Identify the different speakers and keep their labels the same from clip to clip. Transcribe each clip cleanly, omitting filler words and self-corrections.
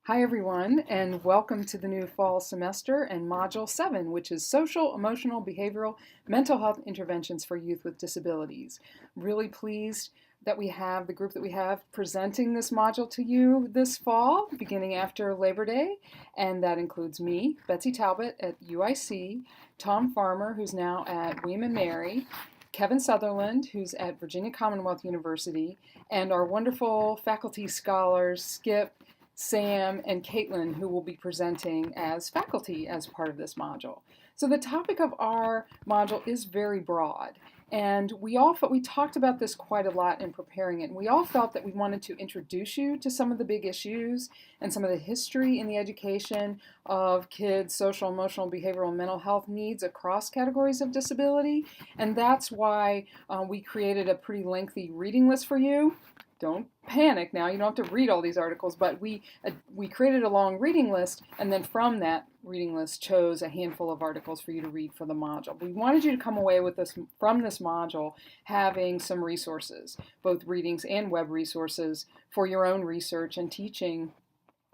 Speaker 1: Hi, everyone, and welcome to the new fall semester and Module 7, which is Social, Emotional, Behavioral, Mental Health Interventions for Youth with Disabilities. Really pleased that we have the group that we have presenting this module to you this fall, beginning after Labor Day, and that includes me, Betsy Talbot at UIC, Tom Farmer, who's now at William & Mary, Kevin Sutherland, who's at Virginia Commonwealth University, and our wonderful faculty scholars, Skip, Sam, and Caitlin, who will be presenting as faculty as part of this module. So the topic of our module is very broad, and we talked about this quite a lot in preparing it. And we all felt that we wanted to introduce you to some of the big issues and some of the history in the education of kids' social, emotional, behavioral, and mental health needs across categories of disability. And that's why we created a pretty lengthy reading list for you. Don't panic now, you don't have to read all these articles, but we created a long reading list, and then from that reading list chose a handful of articles for you to read for the module. We wanted you to come away with this from this module having some resources, both readings and web resources for your own research and teaching,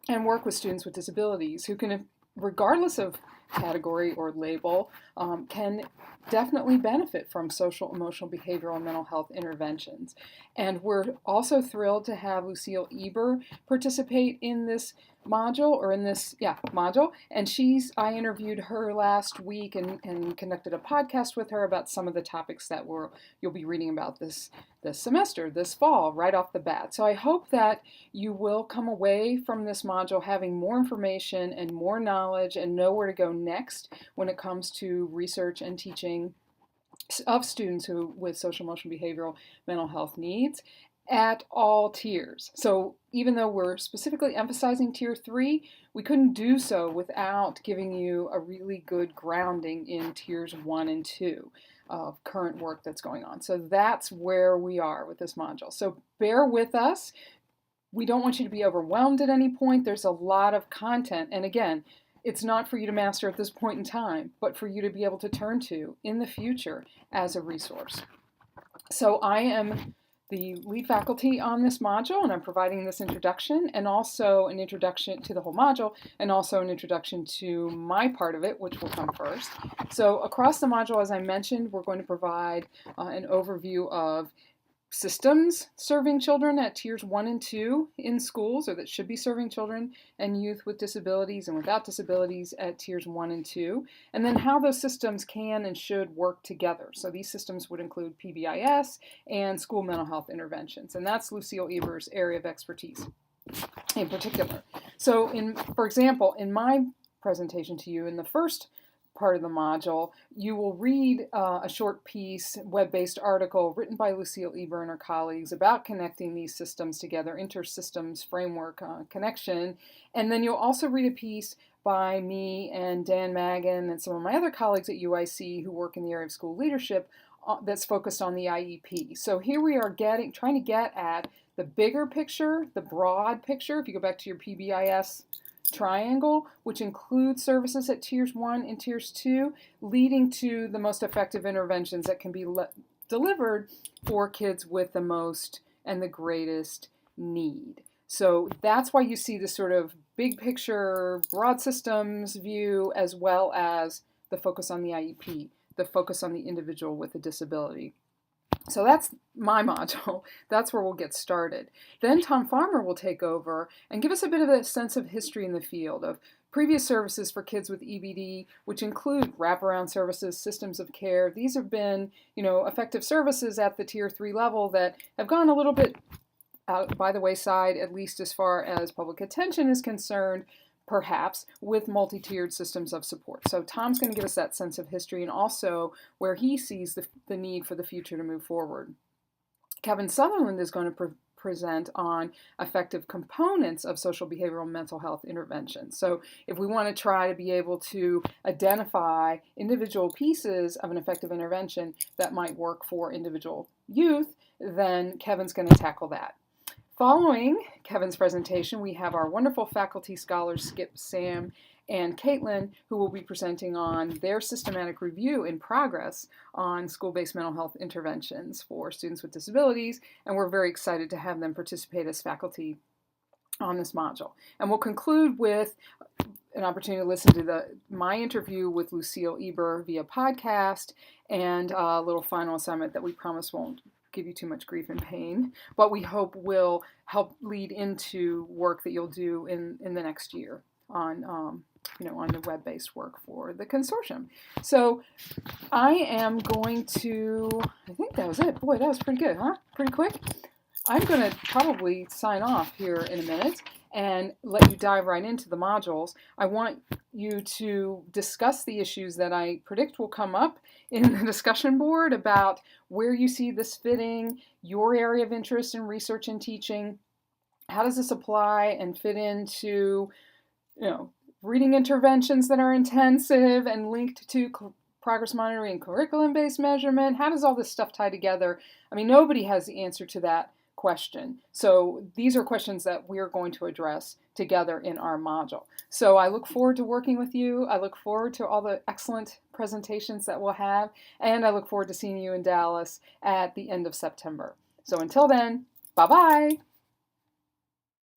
Speaker 1: and work with students with disabilities who can, regardless of category or label, can definitely benefit from social, emotional, behavioral, and mental health interventions. And we're also thrilled to have Lucille Eber participate in this module. And I interviewed her last week and conducted a podcast with her about some of the topics that you'll be reading about this semester, this fall, right off the bat. So I hope that you will come away from this module having more information and more knowledge and know where to go next when it comes to research and teaching of students with social, emotional, behavioral, mental health needs at all tiers. So even though we're specifically emphasizing Tier 3, we couldn't do so without giving you a really good grounding in Tiers 1 and 2 of current work that's going on. So that's where we are with this module. So bear with us. We don't want you to be overwhelmed at any point. There's a lot of content. And again, it's not for you to master at this point in time, but for you to be able to turn to in the future as a resource. So I am the lead faculty on this module, and I'm providing this introduction and also an introduction to the whole module and also an introduction to my part of it, which will come first. So across the module, as I mentioned, we're going to provide an overview of systems serving children at tiers 1 and 2 in schools, or that should be serving children and youth with disabilities and without disabilities at tiers 1 and 2, and then how those systems can and should work together. So these systems would include PBIS and school mental health interventions, and that's Lucille Eber's area of expertise in particular. So for example, in my presentation to you in the first part of the module, you will read a short piece, web-based article written by Lucille Eber and her colleagues about connecting these systems together, inter-systems framework connection. And then you'll also read a piece by me and Dan Magan and some of my other colleagues at UIC who work in the area of school leadership that's focused on the IEP. So here we are trying to get at the bigger picture, the broad picture. If you go back to your PBIS triangle, which includes services at tiers 1 and tiers 2, leading to the most effective interventions that can be delivered for kids with the most and the greatest need. So that's why you see this sort of big picture, broad systems view, as well as the focus on the IEP, the focus on the individual with a disability. So that's my module. That's where we'll get started. Then Tom Farmer will take over and give us a bit of a sense of history in the field of previous services for kids with EBD, which include wraparound services, systems of care. These have been, effective services at the Tier 3 level that have gone a little bit out by the wayside, at least as far as public attention is concerned, perhaps, with multi-tiered systems of support. So Tom's going to give us that sense of history and also where he sees the need for the future to move forward. Kevin Sutherland is going to present on effective components of social, behavioral, and mental health interventions. So if we want to try to be able to identify individual pieces of an effective intervention that might work for individual youth, then Kevin's going to tackle that. Following Kevin's presentation, we have our wonderful faculty scholars, Skip, Sam, and Caitlin, who will be presenting on their systematic review in progress on school-based mental health interventions for students with disabilities, and we're very excited to have them participate as faculty on this module. And we'll conclude with an opportunity to listen to my interview with Lucille Eber via podcast, and a little final assignment that we promise won't give you too much grief and pain, but we hope will help lead into work that you'll do in the next year on on the web-based work for the consortium. So I am going to, I think that was it. Boy, that was pretty good, huh? Pretty quick. I'm going to probably sign off here in a minute and let you dive right into the modules. I want you to discuss the issues that I predict will come up in the discussion board about where you see this fitting, your area of interest in research and teaching. How does this apply and fit into, reading interventions that are intensive and linked to progress monitoring and curriculum-based measurement? How does all this stuff tie together? I mean, nobody has the answer to that question. So these are questions that we're going to address together in our module. So I look forward to working with you. I look forward to all the excellent presentations that we'll have, and I look forward to seeing you in Dallas at the end of September. So until then, bye-bye.